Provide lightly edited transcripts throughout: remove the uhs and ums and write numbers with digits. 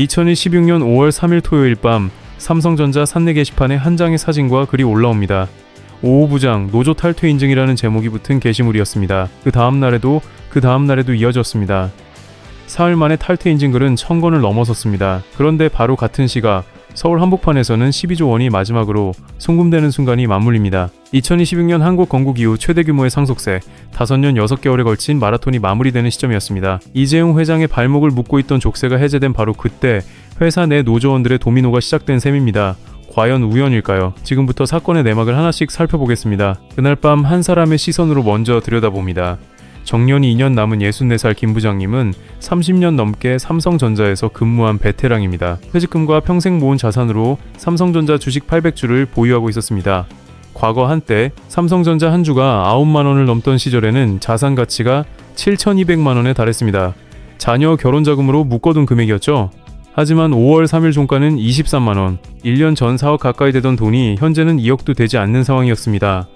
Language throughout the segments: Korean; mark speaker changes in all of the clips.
Speaker 1: 2016년 5월 3일 토요일 밤 삼성전자 산내 게시판에 한 장의 사진과 글이 올라옵니다. 5호 부장 노조 탈퇴 인증이라는 제목이 붙은 게시물이었습니다. 그 다음날에도 이어졌습니다. 사흘 만에 탈퇴 인증 글은 1000건을 넘어섰습니다. 그런데 바로 같은 시각 서울 한복판에서는 12조 원이 마지막으로 송금되는 순간이 맞물립니다. 2026년 한국 건국 이후 최대 규모의 상속세, 5년 6개월에 걸친 마라톤이 마무리되는 시점이었습니다. 이재용 회장의 발목을 묶고 있던 족쇄가 해제된 바로 그때 회사 내 노조원들의 도미노가 시작된 셈입니다. 과연 우연일까요? 지금부터 사건의 내막을 하나씩 살펴보겠습니다. 그날 밤 한 사람의 시선으로 먼저 들여다봅니다. 정년이 2년 남은 64살 김 부장님은 30년 넘게 삼성전자에서 근무한 베테랑입니다. 퇴직금과 평생 모은 자산으로 삼성전자 주식 800주를 보유하고 있었습니다. 과거 한때 삼성전자 한 주가 9만원을 넘던 시절에는 자산 가치가 7,200만원에 달했습니다. 자녀 결혼 자금으로 묶어둔 금액이었죠. 하지만 5월 3일 종가는 23만원, 1년 전 4억 가까이 되던 돈이 현재는 2억도 되지 않는 상황이었습니다.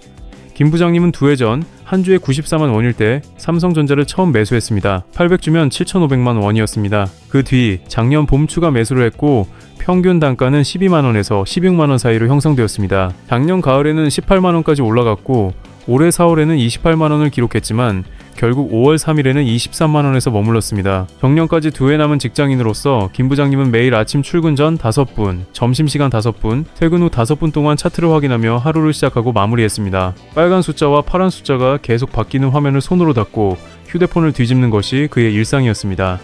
Speaker 1: 김 부장님은 2해 전 한 주에 94만 원일 때 삼성전자를 처음 매수했습니다. 800주면 7,500만 원이었습니다. 그 뒤 작년 봄 추가 매수를 했고 평균 단가는 12만원에서 16만원 사이로 형성되었습니다. 작년 가을에는 18만원까지 올라갔고 올해 4월에는 28만원을 기록했지만 결국 5월 3일에는 23만원에서 머물렀습니다. 정년까지 2해 남은 직장인으로서 김 부장님은 매일 아침 출근 전 5분, 점심시간 5분, 퇴근 후 5분 동안 차트를 확인하며 하루를 시작하고 마무리했습니다. 빨간 숫자와 파란 숫자가 계속 바뀌는 화면을 손으로 닫고 휴대폰을 뒤집는 것이 그의 일상이었습니다.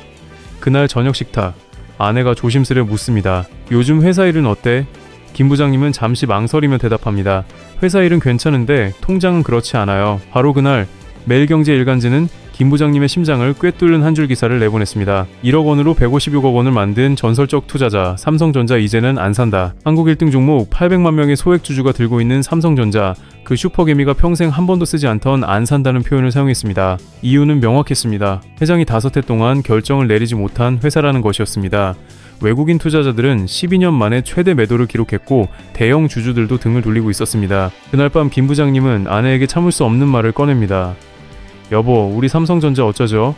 Speaker 1: 그날 저녁 식탁, 아내가 조심스레 묻습니다. 요즘 회사 일은 어때? 김 부장님은 잠시 망설이며 대답합니다. 회사 일은 괜찮은데 통장은 그렇지 않아요. 바로 그날 매일경제 일간지는 김 부장님의 심장을 꿰뚫는 한 줄 기사를 내보냈습니다. 1억 원으로 156억 원을 만든 전설적 투자자 삼성전자 이제는 안 산다. 한국 1등 종목 800만 명의 소액주주가 들고 있는 삼성전자, 그 슈퍼개미가 평생 한 번도 쓰지 않던 안 산다는 표현을 사용했습니다. 이유는 명확했습니다. 회장이 5해 동안 결정을 내리지 못한 회사라는 것이었습니다. 외국인 투자자들은 12년 만에 최대 매도를 기록했고 대형 주주들도 등을 돌리고 있었습니다. 그날 밤 김 부장님은 아내에게 참을 수 없는 말을 꺼냅니다. 여보, 우리 삼성전자 어쩌죠?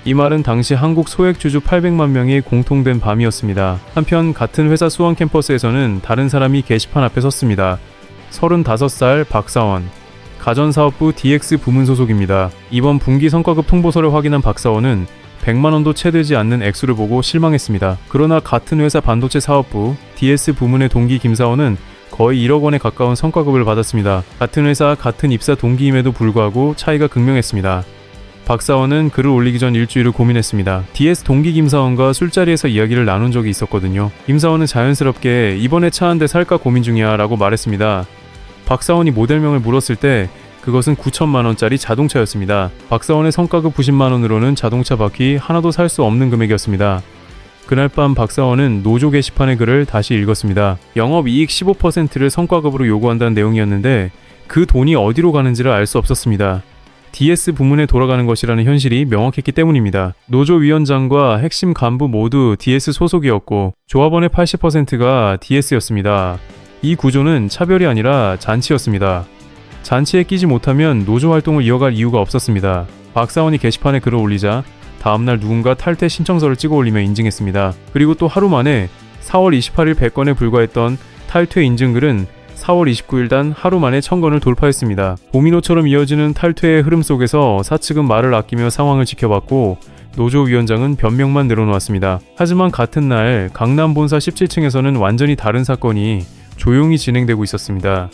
Speaker 1: 이 말은 당시 한국 소액주주 800만 명이 공통된 밤이었습니다. 한편 같은 회사 수원 캠퍼스에서는 다른 사람이 게시판 앞에 섰습니다. 35살 박사원, 가전사업부 DX 부문 소속입니다. 이번 분기 성과급 통보서를 확인한 박사원은 100만원도 채 되지 않는 액수를 보고 실망했습니다. 그러나 같은 회사 반도체 사업부 DS 부문의 동기 김사원은 거의 1억 원에 가까운 성과급을 받았습니다. 같은 회사 같은 입사 동기임에도 불구하고 차이가 극명했습니다. 박사원은 글을 올리기 전 일주일을 고민했습니다. DS 동기 김사원과 술자리에서 이야기를 나눈 적이 있었거든요. 김사원은 자연스럽게 이번에 차 한 대 살까 고민 중이야 라고 말했습니다. 박사원이 모델명을 물었을 때 그것은 9천만원짜리 자동차였습니다. 박사원의 성과급 90만원으로는 자동차 바퀴 하나도 살 수 없는 금액이었습니다. 그날 밤 박사원은 노조 게시판의 글을 다시 읽었습니다. 영업이익 15%를 성과급으로 요구한다는 내용이었는데 그 돈이 어디로 가는지를 알 수 없었습니다. DS 부문에 돌아가는 것이라는 현실이 명확했기 때문입니다. 노조 위원장과 핵심 간부 모두 DS 소속이었고 조합원의 80%가 DS였습니다. 이 구조는 차별이 아니라 잔치였습니다. 잔치에 끼지 못하면 노조 활동을 이어갈 이유가 없었습니다. 박사원이 게시판에 글을 올리자 다음날 누군가 탈퇴 신청서를 찍어 올리며 인증했습니다. 그리고 또 하루 만에 4월 28일 100건에 불과했던 탈퇴 인증글은 4월 29일 단 하루 만에 1000건을 돌파했습니다. 도미노처럼 이어지는 탈퇴의 흐름 속에서 사측은 말을 아끼며 상황을 지켜봤고 노조위원장은 변명만 늘어놓았습니다. 하지만 같은 날 강남 본사 17층에서는 완전히 다른 사건이 조용히 진행되고 있었습니다.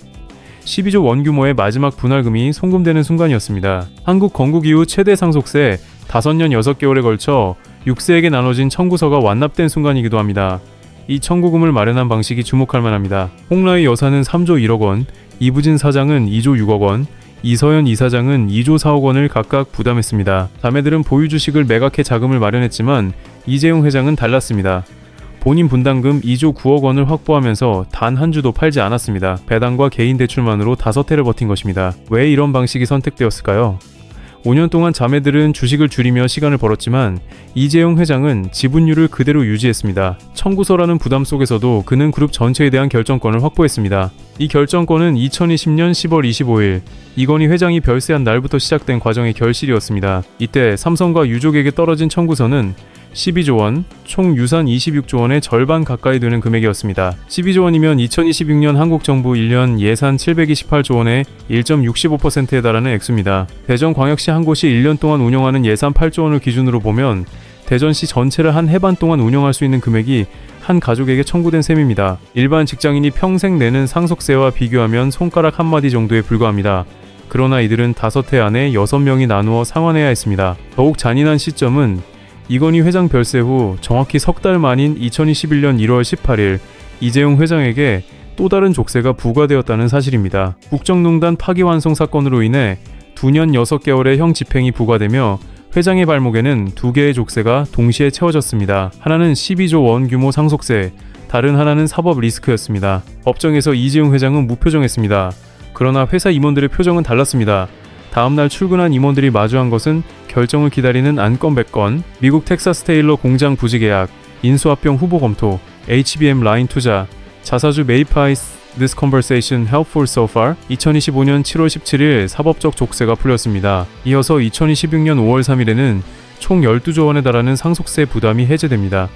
Speaker 1: 12조 원 규모의 마지막 분할금이 송금되는 순간이었습니다. 한국 건국 이후 최대 상속세 5년 6개월에 걸쳐 6세에게 나눠진 청구서가 완납된 순간이기도 합니다. 이 청구금을 마련한 방식이 주목할 만합니다. 홍라희 여사는 3조 1억 원, 이부진 사장은 2조 6억 원, 이서연 이사장은 2조 4억 원을 각각 부담했습니다. 자매들은 보유 주식을 매각해 자금을 마련했지만 이재용 회장은 달랐습니다. 본인 분담금 2조 9억 원을 확보하면서 단 한 주도 팔지 않았습니다. 배당과 개인 대출만으로 5해를 버틴 것입니다. 왜 이런 방식이 선택되었을까요? 5년 동안 자매들은 주식을 줄이며 시간을 벌었지만 이재용 회장은 지분율을 그대로 유지했습니다. 청구서라는 부담 속에서도 그는 그룹 전체에 대한 결정권을 확보했습니다. 이 결정권은 2020년 10월 25일 이건희 회장이 별세한 날부터 시작된 과정의 결실이었습니다. 이때 삼성과 유족에게 떨어진 청구서는 12조 원, 총 유산 26조 원의 절반 가까이 되는 금액이었습니다. 12조 원이면 2026년 한국 정부 1년 예산 728조 원의 1.65%에 달하는 액수입니다. 대전광역시 한 곳이 1년 동안 운영하는 예산 8조 원을 기준으로 보면 대전시 전체를 한 해반 동안 운영할 수 있는 금액이 한 가족에게 청구된 셈입니다. 일반 직장인이 평생 내는 상속세와 비교하면 손가락 한마디 정도에 불과합니다. 그러나 이들은 5해 안에 6명이 나누어 상환해야 했습니다. 더욱 잔인한 시점은 이건희 회장 별세 후 정확히 석 달 만인 2021년 1월 18일 이재용 회장에게 또 다른 족쇄가 부과되었다는 사실입니다. 국정농단 파기환송 사건으로 인해 2년 6개월의 형 집행이 부과되며 회장의 발목에는 2개의 족쇄가 동시에 채워졌습니다. 하나는 12조 원 규모 상속세, 다른 하나는 사법 리스크였습니다. 법정에서 이재용 회장은 무표정했습니다. 그러나 회사 임원들의 표정은 달랐습니다. 다음날 출근한 임원들이 마주한 것은 결정을 기다리는 안건 100건, 미국 텍사스 테일러 공장 부지 계약, 인수합병 후보 검토, HBM 라인 투자, 자사주 매입 하이스 This conversation helpful so far? 2025년 7월 17일 사법적 족쇄가 풀렸습니다. 이어서 2026년 5월 3일에는 총 12조 원에 달하는 상속세 부담이 해제됩니다.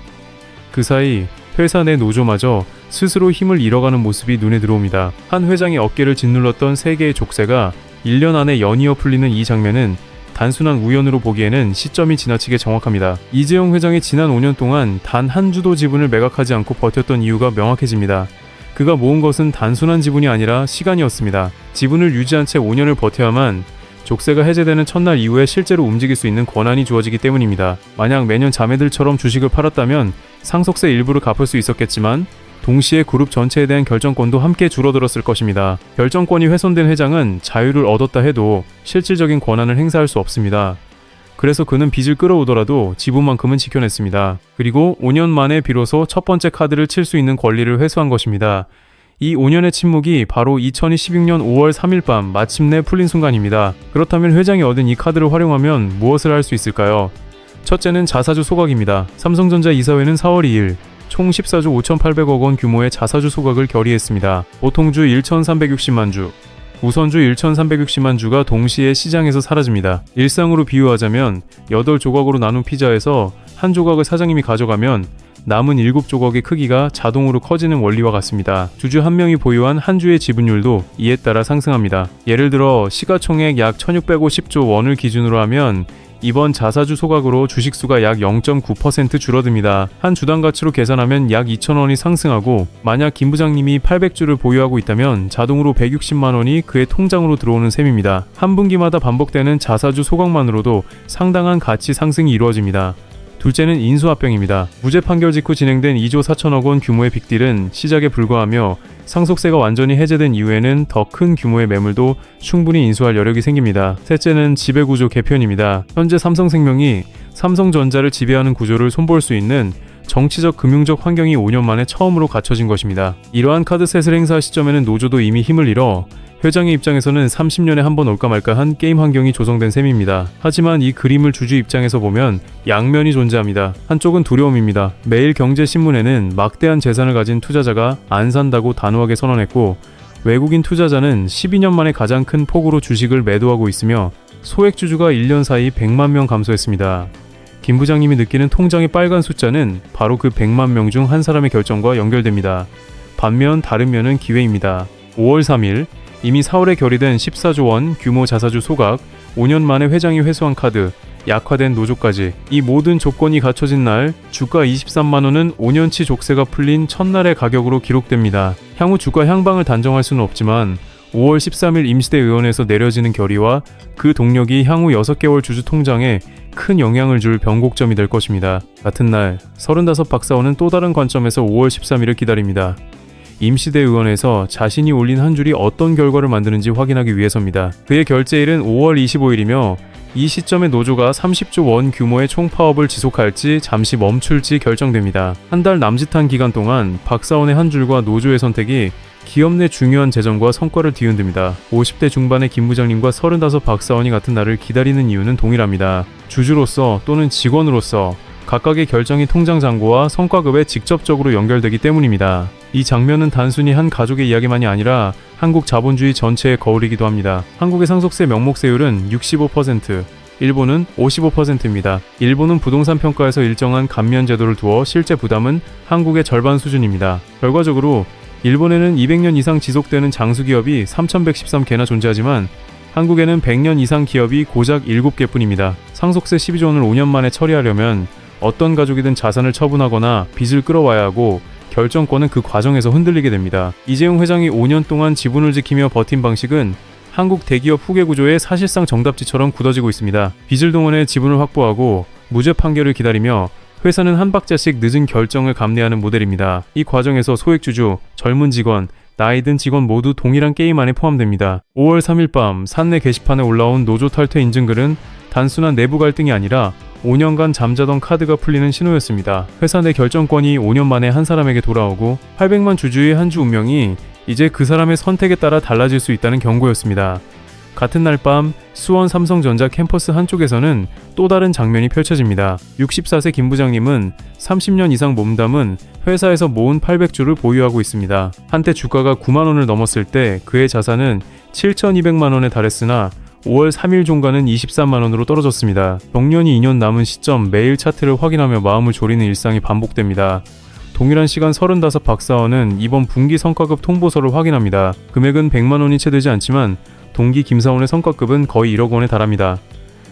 Speaker 1: 그 사이 회사 내 노조마저 스스로 힘을 잃어가는 모습이 눈에 들어옵니다. 한 회장이 어깨를 짓눌렀던 3개의 족쇄가 1년 안에 연이어 풀리는 이 장면은 단순한 우연으로 보기에는 시점이 지나치게 정확합니다. 이재용 회장이 지난 5년 동안 단 한 주도 지분을 매각하지 않고 버텼던 이유가 명확해집니다. 그가 모은 것은 단순한 지분이 아니라 시간이었습니다. 지분을 유지한 채 5년을 버텨야만 족쇄가 해제되는 첫날 이후에 실제로 움직일 수 있는 권한이 주어지기 때문입니다. 만약 매년 자매들처럼 주식을 팔았다면 상속세 일부를 갚을 수 있었겠지만 동시에 그룹 전체에 대한 결정권도 함께 줄어들었을 것입니다. 결정권이 훼손된 회장은 자유를 얻었다 해도 실질적인 권한을 행사할 수 없습니다. 그래서 그는 빚을 끌어오더라도 지분만큼은 지켜냈습니다. 그리고 5년 만에 비로소 첫 번째 카드를 칠 수 있는 권리를 회수한 것입니다. 이 5년의 침묵이 바로 2016년 5월 3일 밤 마침내 풀린 순간입니다. 그렇다면 회장이 얻은 이 카드를 활용하면 무엇을 할 수 있을까요? 첫째는 자사주 소각입니다. 삼성전자 이사회는 4월 2일 총 14조 5,800억 원 규모의 자사주 소각을 결의했습니다. 보통주 1,360만 주, 우선주 1,360만 주가 동시에 시장에서 사라집니다. 일상으로 비유하자면 8조각으로 나눈 피자에서 한 조각을 사장님이 가져가면 남은 7조각의 크기가 자동으로 커지는 원리와 같습니다. 주주 한 명이 보유한 한 주의 지분율도 이에 따라 상승합니다. 예를 들어 시가총액 약 1,650조 원을 기준으로 하면 이번 자사주 소각으로 주식수가 약 0.9% 줄어듭니다. 한 주당 가치로 계산하면 약 2,000원이 상승하고 만약 김 부장님이 800주를 보유하고 있다면 자동으로 160만 원이 그의 통장으로 들어오는 셈입니다. 한 분기마다 반복되는 자사주 소각만으로도 상당한 가치 상승이 이루어집니다. 둘째는 인수합병입니다. 무죄 판결 직후 진행된 2조 4천억 원 규모의 빅딜은 시작에 불과하며 상속세가 완전히 해제된 이후에는 더 큰 규모의 매물도 충분히 인수할 여력이 생깁니다. 셋째는 지배구조 개편입니다. 현재 삼성생명이 삼성전자를 지배하는 구조를 손볼 수 있는 정치적 금융적 환경이 5년 만에 처음으로 갖춰진 것입니다. 이러한 카드셋을 행사할 시점에는 노조도 이미 힘을 잃어 회장의 입장에서는 30년에 한 번 올까 말까 한 게임 환경이 조성된 셈입니다. 하지만 이 그림을 주주 입장에서 보면 양면이 존재합니다. 한쪽은 두려움입니다. 매일경제신문에는 막대한 재산을 가진 투자자가 안 산다고 단호하게 선언했고 외국인 투자자는 12년 만에 가장 큰 폭으로 주식을 매도하고 있으며 소액주주가 1년 사이 100만 명 감소했습니다. 김 부장님이 느끼는 통장의 빨간 숫자는 바로 그 100만 명 중 한 사람의 결정과 연결됩니다. 반면 다른 면은 기회입니다. 5월 3일 이미 4월에 결의된 14조 원 규모 자사주 소각, 5년 만에 회장이 회수한 카드, 약화된 노조까지 이 모든 조건이 갖춰진 날 주가 23만 원은 5년치 족쇄가 풀린 첫날의 가격으로 기록됩니다. 향후 주가 향방을 단정할 수는 없지만 5월 13일 임시대 의원에서 내려지는 결의와 그 동력이 향후 6개월 주주 통장에 큰 영향을 줄 변곡점이 될 것입니다. 같은 날 35 박사원은 또 다른 관점에서 5월 13일을 기다립니다. 임시대 의원에서 자신이 올린 한 줄이 어떤 결과를 만드는지 확인하기 위해서입니다. 그의 결재일은 5월 25일이며 이 시점에 노조가 30조 원 규모의 총파업을 지속할지 잠시 멈출지 결정됩니다. 한 달 남짓한 기간 동안 박사원의 한 줄과 노조의 선택이 기업 내 중요한 재정과 성과를 뒤흔듭니다. 50대 중반의 김 부장님과 35 박사원이 같은 날을 기다리는 이유는 동일합니다. 주주로서 또는 직원으로서 각각의 결정이 통장 잔고와 성과급에 직접적으로 연결되기 때문입니다. 이 장면은 단순히 한 가족의 이야기만이 아니라 한국 자본주의 전체의 거울이기도 합니다. 한국의 상속세 명목세율은 65%, 일본은 55%입니다. 일본은 부동산 평가에서 일정한 감면 제도를 두어 실제 부담은 한국의 절반 수준입니다. 결과적으로 일본에는 200년 이상 지속되는 장수기업이 3,113개나 존재하지만 한국에는 100년 이상 기업이 고작 7개뿐입니다. 상속세 12조 원을 5년 만에 처리하려면 어떤 가족이든 자산을 처분하거나 빚을 끌어와야 하고 결정권은 그 과정에서 흔들리게 됩니다. 이재용 회장이 5년 동안 지분을 지키며 버틴 방식은 한국 대기업 후계 구조의 사실상 정답지처럼 굳어지고 있습니다. 빚을 동원해 지분을 확보하고 무죄 판결을 기다리며 회사는 한 박자씩 늦은 결정을 감내하는 모델입니다. 이 과정에서 소액주주, 젊은 직원, 나이 든 직원 모두 동일한 게임 안에 포함됩니다. 5월 3일 밤 사내 게시판에 올라온 노조 탈퇴 인증글은 단순한 내부 갈등이 아니라 5년간 잠자던 카드가 풀리는 신호였습니다. 회사 내 결정권이 5년 만에 한 사람에게 돌아오고 800만 주주의 한 주 운명이 이제 그 사람의 선택에 따라 달라질 수 있다는 경고였습니다. 같은 날 밤 수원 삼성전자 캠퍼스 한쪽에서는 또 다른 장면이 펼쳐집니다. 64세 김 부장님은 30년 이상 몸담은 회사에서 모은 800주를 보유하고 있습니다. 한때 주가가 9만 원을 넘었을 때 그의 자산은 7,200만 원에 달했으나 5월 3일 종가는 23만 원으로 떨어졌습니다. 정년이 2년 남은 시점 매일 차트를 확인하며 마음을 졸이는 일상이 반복됩니다. 동일한 시간 35 박사원은 이번 분기 성과급 통보서를 확인합니다. 금액은 100만 원이 채 되지 않지만 동기 김사원의 성과급은 거의 1억 원에 달합니다.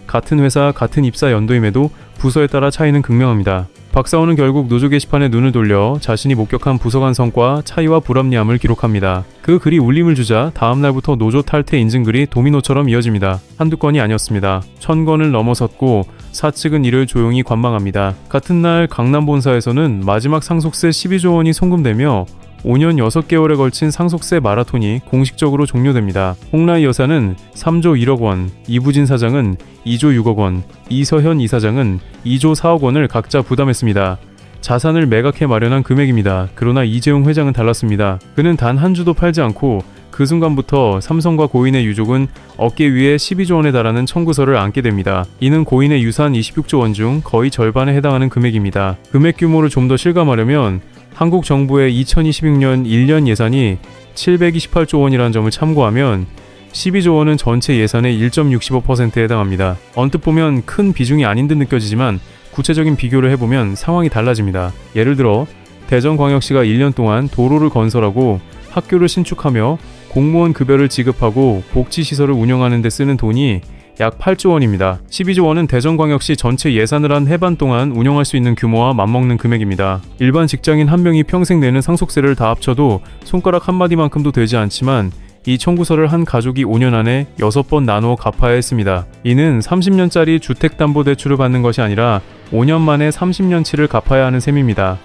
Speaker 1: 같은 회사, 같은 입사 연도임에도 부서에 따라 차이는 극명합니다. 박사원은 결국 노조 게시판에 눈을 돌려 자신이 목격한 부서 간 성과, 차이와 불합리함을 기록합니다. 그 글이 울림을 주자 다음 날부터 노조 탈퇴 인증글이 도미노처럼 이어집니다. 한두 건이 아니었습니다. 1000건을 넘어섰고 사측은 이를 조용히 관망합니다. 같은 날 강남 본사에서는 마지막 상속세 12조 원이 송금되며 5년 6개월에 걸친 상속세 마라톤이 공식적으로 종료됩니다. 홍라희 여사는 3조 1억 원, 이부진 사장은 2조 6억 원, 이서현 이사장은 2조 4억 원을 각자 부담했습니다. 자산을 매각해 마련한 금액입니다. 그러나 이재용 회장은 달랐습니다. 그는 단 한 주도 팔지 않고 그 순간부터 삼성과 고인의 유족은 어깨 위에 12조 원에 달하는 청구서를 안게 됩니다. 이는 고인의 유산 26조 원 중 거의 절반에 해당하는 금액입니다. 금액 규모를 좀 더 실감하려면 한국 정부의 2026년 1년 예산이 728조 원이라는 점을 참고하면 12조 원은 전체 예산의 1.65%에 해당합니다. 언뜻 보면 큰 비중이 아닌 듯 느껴지지만 구체적인 비교를 해보면 상황이 달라집니다. 예를 들어 대전광역시가 1년 동안 도로를 건설하고 학교를 신축하며 공무원 급여를 지급하고 복지시설을 운영하는 데 쓰는 돈이 약 8조 원입니다. 12조 원은 대전광역시 전체 예산을 한 해반 동안 운영할 수 있는 규모와 맞먹는 금액입니다. 일반 직장인 한 명이 평생 내는 상속세를 다 합쳐도 손가락 한 마디만큼도 되지 않지만 이 청구서를 한 가족이 5년 안에 6번 나누어 갚아야 했습니다. 이는 30년짜리 주택담보대출을 받는 것이 아니라 5년 만에 30년치를 갚아야 하는 셈입니다.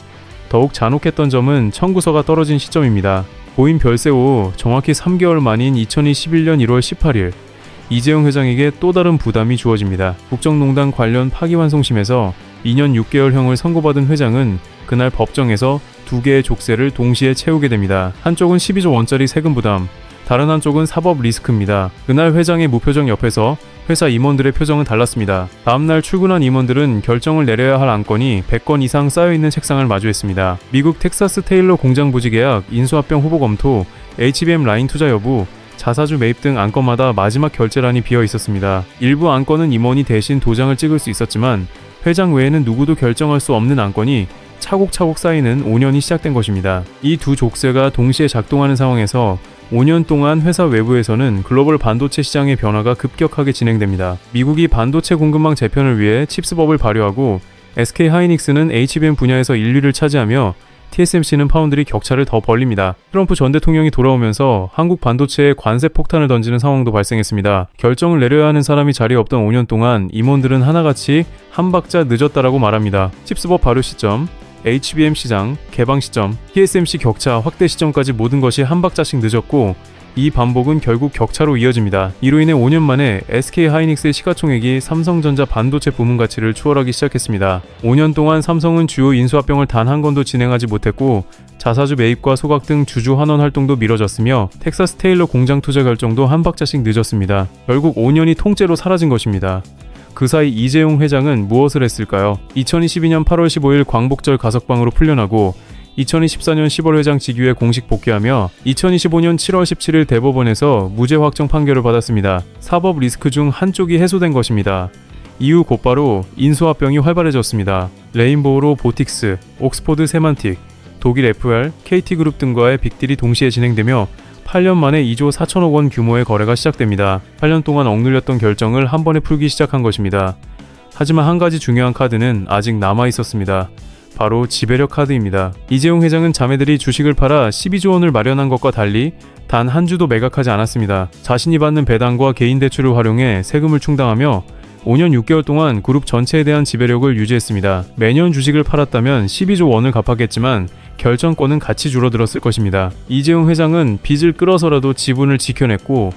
Speaker 1: 더욱 잔혹했던 점은 청구서가 떨어진 시점입니다. 고인 별세 후 정확히 3개월 만인 2021년 1월 18일 이재용 회장에게 또 다른 부담이 주어집니다. 국정농단 관련 파기환송심에서 2년 6개월형을 선고받은 회장은 그날 법정에서 두 개의 족쇄를 동시에 채우게 됩니다. 한쪽은 12조 원짜리 세금 부담, 다른 한쪽은 사법 리스크입니다. 그날 회장의 무표정 옆에서 회사 임원들의 표정은 달랐습니다. 다음날 출근한 임원들은 결정을 내려야 할 안건이 100건 이상 쌓여있는 책상을 마주했습니다. 미국 텍사스 테일러 공장 부지 계약, 인수합병 후보 검토, HBM 라인 투자 여부, 자사주 매입 등 안건마다 마지막 결재란이 비어 있었습니다. 일부 안건은 임원이 대신 도장을 찍을 수 있었지만 회장 외에는 누구도 결정할 수 없는 안건이 차곡차곡 쌓이는 5년이 시작된 것입니다. 이 두 족쇄가 동시에 작동하는 상황에서 5년 동안 회사 외부에서는 글로벌 반도체 시장의 변화가 급격하게 진행됩니다. 미국이 반도체 공급망 재편을 위해 칩스법을 발효하고 SK 하이닉스는 HBM 분야에서 1위를 차지하며 TSMC는 파운드리 격차를 더 벌립니다. 트럼프 전 대통령이 돌아오면서 한국 반도체에 관세 폭탄을 던지는 상황도 발생했습니다. 결정을 내려야 하는 사람이 자리에 없던 5년 동안 임원들은 하나같이 한 박자 늦었다라고 말합니다. 칩스법 발효 시점, HBM 시장, 개방 시점, TSMC 격차 확대 시점까지 모든 것이 한 박자씩 늦었고 이 반복은 결국 격차로 이어집니다. 이로 인해 5년 만에 SK 하이닉스의 시가총액이 삼성전자 반도체 부문 가치를 추월하기 시작했습니다. 5년 동안 삼성은 주요 인수합병을 단 한 건도 진행하지 못했고 자사주 매입과 소각 등 주주 환원 활동도 미뤄졌으며 텍사스 테일러 공장 투자 결정도 한 박자씩 늦었습니다. 결국 5년이 통째로 사라진 것입니다. 그 사이 이재용 회장은 무엇을 했을까요? 2022년 8월 15일 광복절 가석방으로 풀려나고 2024년 10월 회장 직위에 공식 복귀하며 2025년 7월 17일 대법원에서 무죄 확정 판결을 받았습니다. 사법 리스크 중 한쪽이 해소된 것입니다. 이후 곧바로 인수합병이 활발해졌습니다. 레인보우로 보틱스, 옥스포드 세만틱, 독일 FR, KT그룹 등과의 빅딜이 동시에 진행되며 8년 만에 2조 4천억 원 규모의 거래가 시작됩니다. 8년 동안 억눌렸던 결정을 한 번에 풀기 시작한 것입니다. 하지만 한 가지 중요한 카드는 아직 남아 있었습니다. 바로 지배력 카드입니다. 이재용 회장은 자매들이 주식을 팔아 12조 원을 마련한 것과 달리 단 한 주도 매각하지 않았습니다. 자신이 받는 배당과 개인 대출을 활용해 세금을 충당하며 5년 6개월 동안 그룹 전체에 대한 지배력을 유지했습니다. 매년 주식을 팔았다면 12조 원을 갚았겠지만 결정권은 같이 줄어들었을 것입니다. 이재용 회장은 빚을 끌어서라도 지분을 지켜냈고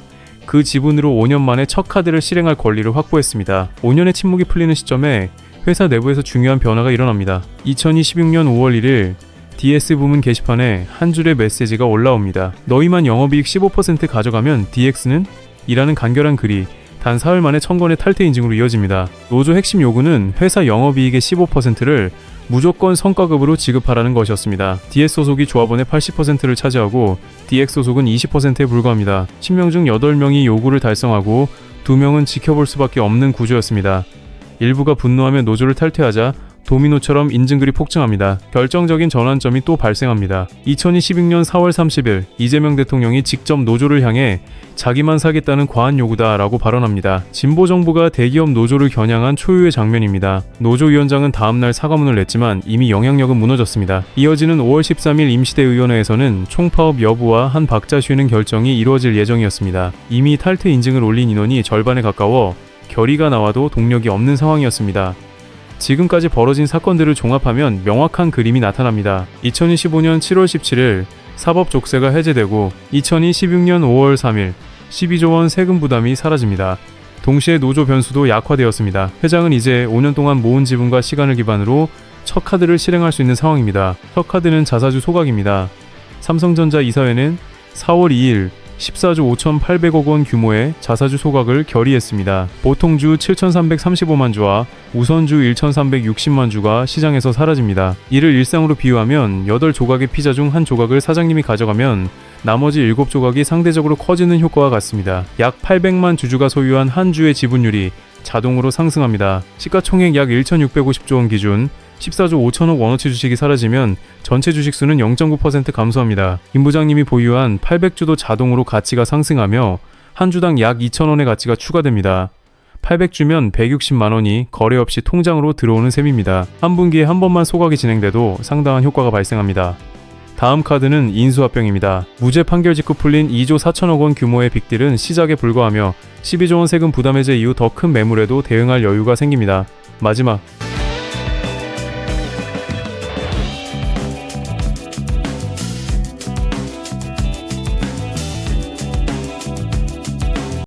Speaker 1: 그 지분으로 5년 만에 첫 카드를 실행할 권리를 확보했습니다. 5년의 침묵이 풀리는 시점에 회사 내부에서 중요한 변화가 일어납니다. 2016년 5월 1일 DS 부문 게시판에 한 줄의 메시지가 올라옵니다. 너희만 영업이익 15% 가져가면 DX는? 이라는 간결한 글이 단 사흘 만에 천건의 탈퇴 인증으로 이어집니다. 노조 핵심 요구는 회사 영업이익의 15%를 무조건 성과급으로 지급하라는 것이었습니다. DS 소속이 조합원의 80%를 차지하고 DX 소속은 20%에 불과합니다. 10명 중 8명이 요구를 달성하고 2명은 지켜볼 수밖에 없는 구조였습니다. 일부가 분노하며 노조를 탈퇴하자 도미노처럼 인증글이 폭증합니다. 결정적인 전환점이 또 발생합니다. 2016년 4월 30일 이재명 대통령이 직접 노조를 향해 자기만 사겠다는 과한 요구다라고 발언합니다. 진보 정부가 대기업 노조를 겨냥한 초유의 장면입니다. 노조위원장은 다음날 사과문을 냈지만 이미 영향력은 무너졌습니다. 이어지는 5월 13일 임시대 의원회에서는 총파업 여부와 한 박자 쉬는 결정이 이루어질 예정이었습니다. 이미 탈퇴 인증을 올린 인원이 절반에 가까워 결의가 나와도 동력이 없는 상황이었습니다. 지금까지 벌어진 사건들을 종합하면 명확한 그림이 나타납니다. 2025년 7월 17일 사법 족쇄가 해제되고 2026년 5월 3일 12조 원 세금 부담이 사라집니다. 동시에 노조 변수도 약화되었습니다. 회장은 이제 5년 동안 모은 지분과 시간을 기반으로 첫 카드를 실행할 수 있는 상황입니다. 첫 카드는 자사주 소각입니다. 삼성전자 이사회는 4월 2일 14조 5,800억 원 규모의 자사주 소각을 결의했습니다. 보통주 7,335만 주와 우선주 1,360만 주가 시장에서 사라집니다. 이를 일상으로 비유하면 8조각의 피자 중 한 조각을 사장님이 가져가면 나머지 7조각이 상대적으로 커지는 효과와 같습니다. 약 800만 주주가 소유한 한 주의 지분율이 자동으로 상승합니다. 시가총액 약 1,650조 원 기준 14조 5천억 원어치 주식이 사라지면 전체 주식수는 0.9% 감소합니다. 임 부장님이 보유한 800주도 자동으로 가치가 상승하며 한 주당 약 2,000원의 가치가 추가됩니다. 800주면 160만원이 거래 없이 통장으로 들어오는 셈입니다. 한 분기에 한 번만 소각이 진행돼도 상당한 효과가 발생합니다. 다음 카드는 인수합병입니다. 무죄 판결 직후 풀린 2조 4천억 원 규모의 빅딜은 시작에 불과하며 12조 원 세금 부담 해제 이후 더 큰 매물에도 대응할 여유가 생깁니다. 마지막